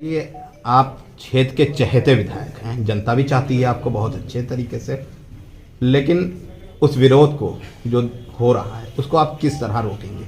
ये आप क्षेत्र के चहेते विधायक हैं, जनता भी चाहती है आपको बहुत अच्छे तरीके से, लेकिन उस विरोध को जो हो रहा है उसको आप किस तरह रोकेंगे?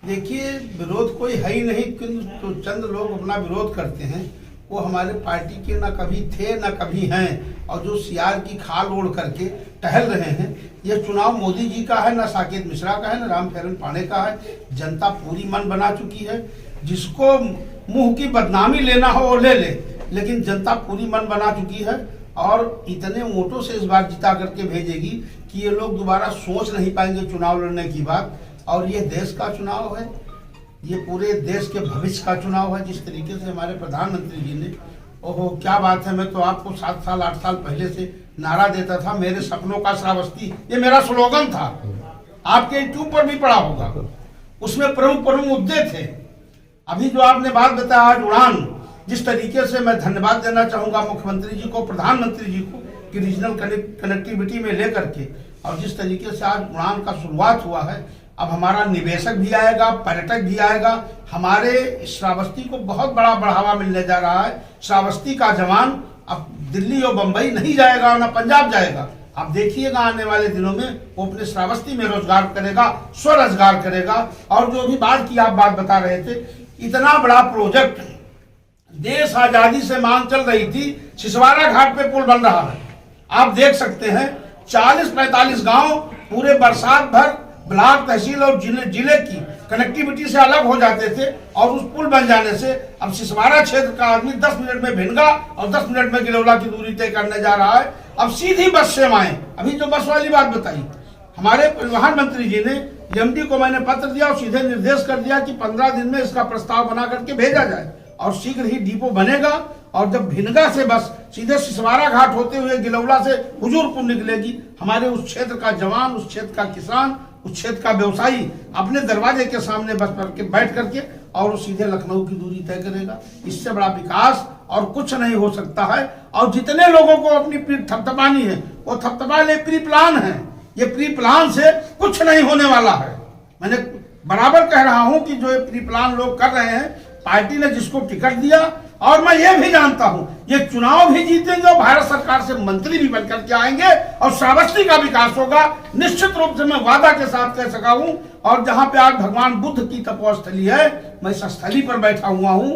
देखिए, विरोध कोई है ही नहीं, किंतु तो चंद लोग अपना विरोध करते हैं। वो हमारे पार्टी के ना कभी थे ना कभी हैं, और जो सियार की खाल ओढ़ करके टहल रहे हैं। ये चुनाव मोदी जी का है, ना साकेत मिश्रा का है, ना रामचरण पांडे का है। जनता पूरी मन बना चुकी है। जिसको मुंह की बदनामी लेना हो वो ले ले, लेकिन जनता पूरी मन बना चुकी है और इतने वोटों से इस बार जिता करके भेजेगी कि ये लोग दोबारा सोच नहीं पाएंगे चुनाव लड़ने की बात। और ये देश का चुनाव है, ये पूरे देश के भविष्य का चुनाव है। जिस तरीके से हमारे प्रधानमंत्री जी ने, ओहो क्या बात है, मैं तो आपको 7 साल 8 साल पहले से नारा देता था, मेरे सपनों का श्रावस्ती, ये मेरा स्लोगन था। आपके यूट्यूब पर भी पड़ा होगा, उसमें प्रमुख मुद्दे थे। अभी जो आपने बात बताया आज उड़ान, जिस तरीके से मैं धन्यवाद देना चाहूंगा मुख्यमंत्री जी को, प्रधानमंत्री जी को, कि रीजनल कनेक्टिविटी में लेकर के, और जिस तरीके से आज उड़ान का शुरुआत हुआ है। अब हमारा निवेशक भी आएगा, पर्यटक भी आएगा, हमारे श्रावस्ती को बहुत बड़ा बढ़ावा मिलने जा रहा है। श्रावस्ती का जवान अब दिल्ली और बंबई नहीं जाएगा और ना पंजाब जाएगा। आप देखिएगा आने वाले दिनों में वो अपने श्रावस्ती में रोजगार करेगा, स्वरोजगार करेगा। और जो भी बाढ़ की आप बात बता रहे थे, इतना बड़ा प्रोजेक्ट, देश आजादी से मांग चल रही थी, सिसवारा घाट पे पुल बन रहा है। आप देख सकते हैं 40-45 गांव पूरे बरसात भर ब्लॉक, तहसील और जिले की कनेक्टिविटी से अलग हो जाते थे, और उस पुल बन जाने से अब सिसवारा क्षेत्र का आदमी 10 मिनट में भिनगा और 10 मिनट में गिलौला की दूरी तय करने जा रहा है। अब सीधी बस सेवाएं, अभी जो बस वाली बात बताई, हमारे परिवहन मंत्री जी ने एमडी को मैंने पत्र दिया और सीधे निर्देश कर दिया कि 15 दिन में इसका प्रस्ताव बना करके भेजा जाए, और शीघ्र ही डिपो बनेगा। और जब भिनगा से बस सीधे सिसवारा घाट होते हुए गिलौला से हुजूरपुर निकलेगी, हमारे उस क्षेत्र का जवान, उस क्षेत्र का किसान, उस क्षेत्र का व्यवसायी अपने दरवाजे के सामने बस पर के बैठ करके और वो सीधे लखनऊ की दूरी तय करेगा। इससे बड़ा विकास और कुछ नहीं हो सकता है। और जितने लोगों को अपनी पीठ थपथपानी है वो थपथपा ले, प्री प्लान है। ये प्री प्लान से कुछ नहीं होने वाला है। मैंने बराबर कह रहा हूं कि जो ये प्री प्लान लोग कर रहे हैं, पार्टी ने जिसको टिकट दिया, और मैं ये भी जानता हूं ये चुनाव भी जीतेंगे और भारत सरकार से मंत्री भी बनकर के आएंगे और श्रावस्ती का विकास होगा। निश्चित रूप से मैं वादा के साथ कह सका हूं। और जहां पे आज भगवान बुद्ध की तपोस्थली है, मैं इस स्थली पर बैठा हुआ हूं।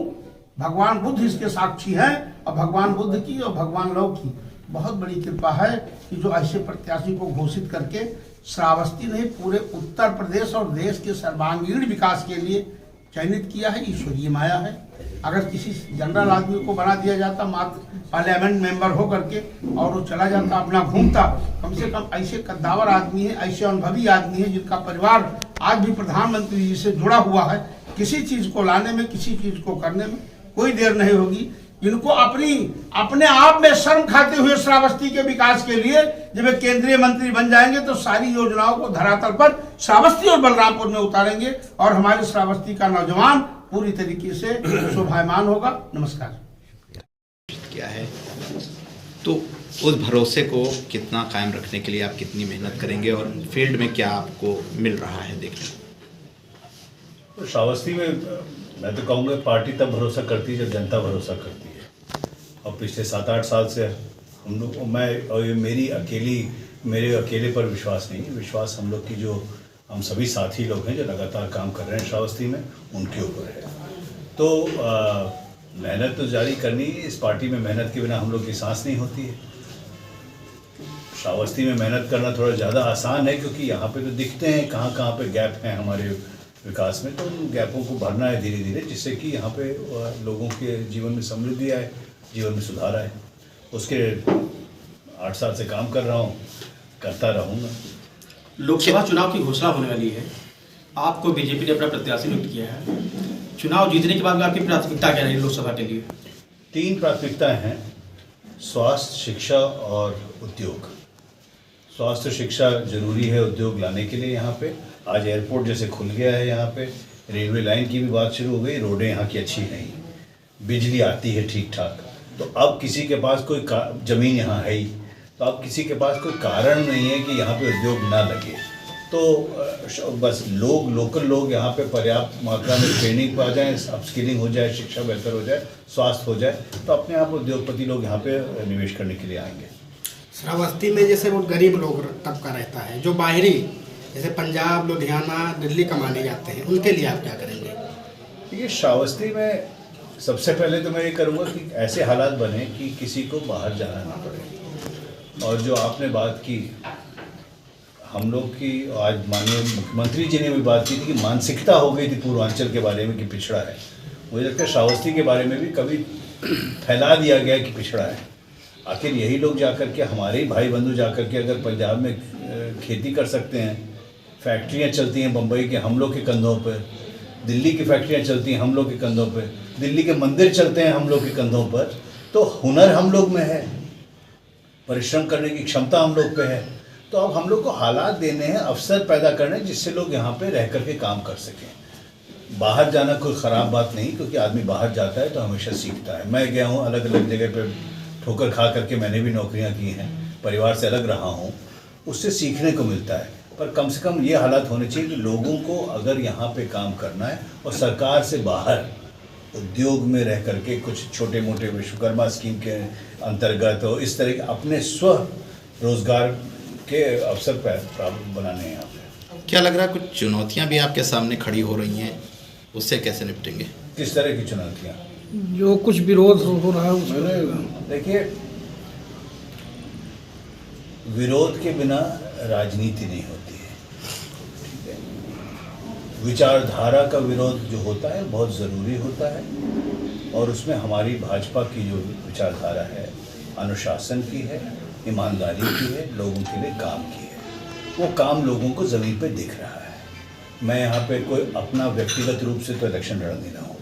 भगवान बुद्ध इसके साक्षी हैं, और भगवान बुद्ध की और भगवान लोग की बहुत बड़ी कृपा है कि जो ऐसे प्रत्याशी को घोषित करके श्रावस्ती नहीं पूरे उत्तर प्रदेश और देश के सर्वांगीण विकास के लिए चयनित किया है। ईश्वरीय माया है। अगर किसी जनरल आदमी को बना दिया जाता मात्र पार्लियामेंट मेंबर हो करके और वो चला जाता अपना घूमता, कम से कम ऐसे कद्दावर आदमी है, ऐसे अनुभवी आदमी है जिनका परिवार आज भी प्रधानमंत्री जी से जुड़ा हुआ है, किसी चीज को लाने में, किसी चीज को करने में कोई देर नहीं होगी। इनको अपने आप में शर्म खाते हुए श्रावस्ती के विकास के लिए जब वे केंद्रीय मंत्री बन जाएंगे तो सारी योजनाओं को धरातल पर श्रावस्ती और बलरामपुर में उतारेंगे, और हमारे श्रावस्ती का नौजवान पूरी तरीके से शोभायमान होगा। नमस्कार। क्या है तो उस भरोसे को कितना कायम रखने के लिए आप कितनी मेहनत करेंगे, और फील्ड में क्या आपको मिल रहा है देखने? तो श्रावस्ती में मैं तो कहूँगा पार्टी तब भरोसा करती है जब जनता भरोसा करती है। और पिछले 7-8 साल से हम लोग, मैं और ये मेरे अकेले पर विश्वास नहीं है, विश्वास हम लोग की जो हम सभी साथी लोग हैं जो लगातार काम कर रहे हैं श्रावस्ती में, उनके ऊपर है। तो मेहनत तो जारी करनी, इस पार्टी में मेहनत के बिना हम लोग की सांस नहीं होती है। श्रावस्ती में मेहनत करना थोड़ा ज़्यादा आसान है, क्योंकि यहाँ पे तो दिखते हैं कहाँ कहाँ पे गैप हैं हमारे विकास में, तो उन गैपों को भरना है धीरे धीरे, जिससे कि यहाँ पे लोगों के जीवन में समृद्धि आए, जीवन में सुधार आए। उसके 8 साल से काम कर रहा हूँ, करता रहूँगा। लोकसभा चुनाव की घोषणा होने वाली है, आपको बीजेपी ने अपना प्रत्याशी नियुक्त किया है। चुनाव जीतने के बाद में आपकी प्राथमिकता क्या रहेगी लोकसभा के लिए? 3 प्राथमिकताएं हैं, स्वास्थ्य, शिक्षा और उद्योग। स्वास्थ्य शिक्षा जरूरी है उद्योग लाने के लिए। यहाँ पे आज एयरपोर्ट जैसे खुल गया है, यहाँ पे रेलवे लाइन की भी बात शुरू हो गई, रोडें यहाँ की अच्छी नहीं, बिजली आती है ठीक ठाक। तो अब किसी के पास कोई ज़मीन यहाँ है ही, तो अब किसी के पास कोई कारण नहीं है कि यहाँ पे उद्योग ना लगे। तो बस लोकल लोग यहाँ पे पर्याप्त मात्रा में ट्रेनिंग पा जाएं, अपस्किलिंग हो जाए, शिक्षा बेहतर हो जाए, स्वास्थ्य हो जाए, तो अपने आप उद्योगपति लोग यहाँ पे निवेश करने के लिए आएंगे। श्रावस्ती में जैसे वो गरीब लोग तबका रहता है, जो बाहरी जैसे पंजाब, लुधियाना, दिल्ली कमाने जाते हैं, उनके लिए आप क्या करेंगे? देखिए, श्रावस्ती में सबसे पहले तो मैं ये करूँगा कि ऐसे हालात बने कि किसी को बाहर जाना ना पड़े। और जो आपने बात की, हम लोग की आज माननीय मुख्यमंत्री जी ने भी बात की थी कि मानसिकता हो गई थी पूर्वांचल के बारे में कि पिछड़ा है। मुझे लगता है श्रावस्ती के बारे में भी कभी फैला दिया गया कि पिछड़ा है। आखिर यही लोग जाकर के, हमारे ही भाई बंधु जाकर के अगर पंजाब में खेती कर सकते हैं, फैक्ट्रियाँ चलती हैं बम्बई के हम लोग के कंधों पर, दिल्ली की फैक्ट्रियाँ चलती हैं हम लोग के कंधों पर, दिल्ली के मंदिर चलते हैं हम लोग के कंधों पर, तो हुनर हम लोग में है, परिश्रम करने की क्षमता हम लोग पे है। तो अब हम लोग को हालात देने हैं, अवसर पैदा करने, जिससे लोग यहाँ पे रह करके काम कर सकें। बाहर जाना कोई ख़राब बात नहीं, क्योंकि आदमी बाहर जाता है तो हमेशा सीखता है। मैं गया हूँ अलग अलग जगह पे, ठोकर खा करके मैंने भी नौकरियाँ की हैं, परिवार से अलग रहा हूँ, उससे सीखने को मिलता है। पर कम से कम ये हालात होने चाहिए कि लोगों को अगर यहाँ पे काम करना है और सरकार से बाहर उद्योग में रह करके कुछ छोटे मोटे विश्वकर्मा स्कीम के अंतर्गत और इस तरह के अपने स्व रोजगार के अवसर प्राप्त बनाने हैं यहाँ पे। क्या लग रहा है कुछ चुनौतियां भी आपके सामने खड़ी हो रही हैं, उससे कैसे निपटेंगे? किस तरह की चुनौतियाँ? जो कुछ विरोध हो रहा है उसमें देखिए, विरोध के बिना राजनीति नहीं होती है, ठीक है। विचारधारा का विरोध जो होता है बहुत ज़रूरी होता है, और उसमें हमारी भाजपा की जो विचारधारा है, अनुशासन की है, ईमानदारी की है, लोगों के लिए काम की है। वो काम लोगों को ज़मीन पे दिख रहा है। मैं यहाँ पे कोई अपना व्यक्तिगत रूप से तो इलेक्शन लड़ नहीं रहा हूँ,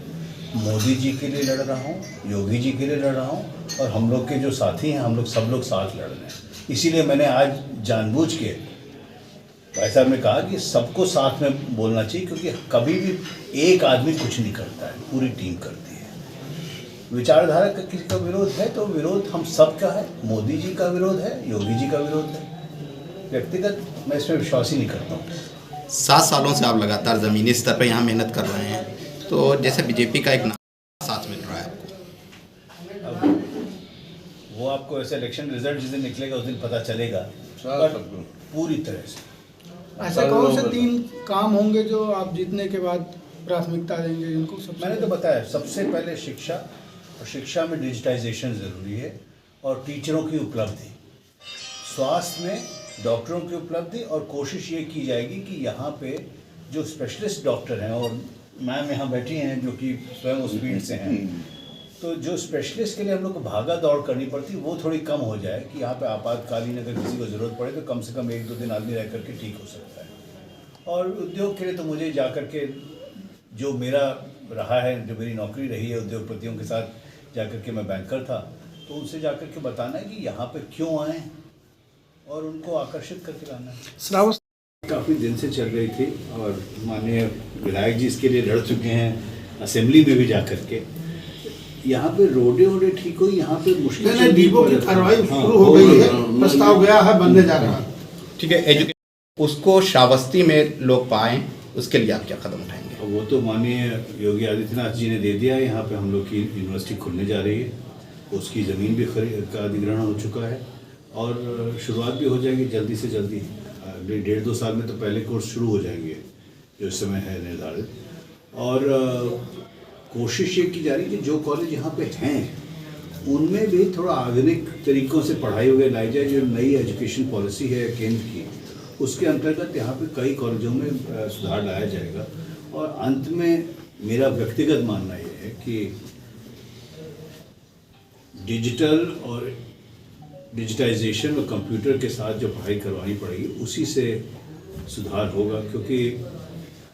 मोदी जी के लिए लड़ रहा हूँ, योगी जी के लिए लड़ रहा हूँ, और हम लोग के जो साथी हैं, हम लोग सब लोग साथ लड़ रहे हैं। इसीलिए मैंने आज जानबूझ के भाई साहब ने कहा कि सबको साथ में बोलना चाहिए, क्योंकि कभी भी एक आदमी कुछ नहीं करता है, पूरी टीम करती है। विचारधारा का किसी का विरोध है तो विरोध हम सब का है, मोदी जी का विरोध है, योगी जी का विरोध है। व्यक्तिगत मैं इसमें विश्वास ही नहीं करता हूँ। 7 सालों से आप लगातार ज़मीनी स्तर पर यहाँ मेहनत कर रहे हैं, तो जैसे बीजेपी का एक साथ मिल रहा है आपको, अब वो आपको ऐसे इलेक्शन रिजल्ट जिस दिन निकलेगा उस दिन पता चलेगा, पर पूरी तरह से। ऐसे कौन से 3 काम होंगे जो आप जीतने के बाद प्राथमिकता देंगे इनको? मैंने तो बताया, सबसे पहले शिक्षा, और शिक्षा में डिजिटाइजेशन ज़रूरी है, और टीचरों की उपलब्धि, स्वास्थ्य में डॉक्टरों की उपलब्धि, और कोशिश ये की जाएगी कि यहाँ पे जो स्पेशलिस्ट डॉक्टर हैं, और मैम यहाँ बैठी हैं जो कि स्वयं उस फील्ड से हैं, तो जो स्पेशलिस्ट के लिए हम लोग को भागा दौड़ करनी पड़ती है वो थोड़ी कम हो जाए, कि यहाँ पे आपातकालीन अगर किसी को ज़रूरत पड़े तो कम से कम 1-2 दिन आदमी रह करके ठीक हो सकता है। और उद्योग के लिए तो मुझे जा कर के जो मेरा रहा है, जो मेरी नौकरी रही है उद्योगपतियों के साथ जाकर के, मैं बैंकर था, तो उनसे जाकर के बताना है कि यहाँ पे क्यों आए और उनको आकर्षित करके लाना है। श्रावस्ती काफ़ी दिन से चल रही थी, और माननीय विधायक जी इसके लिए लड़ चुके हैं असेंबली में भी जा कर के। यहाँ पे रोडे वोडे ठीक हो, यहाँ पे मुश्किल डीपो की कार्रवाई शुरू हो गई है, प्रस्ताव गया है, बनने जा रहा है। ठीक है। एजुकेशन उसको श्रावस्ती में लोग पाएँ, उसके लिए आप क्या कदम उठाएंगे? वो तो माननीय योगी आदित्यनाथ जी ने दे दिया है। यहाँ पे हम लोग की यूनिवर्सिटी खुलने जा रही है, उसकी ज़मीन भी खरीद का अधिग्रहण हो चुका है, और शुरुआत भी हो जाएगी जल्दी से जल्दी। अगले 1.5-2 साल में तो पहले कोर्स शुरू हो जाएंगे जो इस समय है निर्धारित। और कोशिश ये की जा रही है कि जो कॉलेज यहाँ पे हैं उनमें भी थोड़ा आधुनिक तरीक़ों से पढ़ाई वगैरह लाई जाए। जो नई एजुकेशन पॉलिसी है केंद्र की, उसके अंतर्गत यहाँ पे कई कॉलेजों में सुधार लाया जाएगा। और अंत में मेरा व्यक्तिगत मानना ये है कि डिजिटल और डिजिटाइजेशन और कंप्यूटर के साथ जो पढ़ाई करवानी पड़ेगी उसी से सुधार होगा, क्योंकि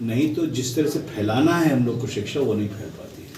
नहीं तो जिस तरह से फैलाना है हम लोग को शिक्षा, वो नहीं फैल पाती है।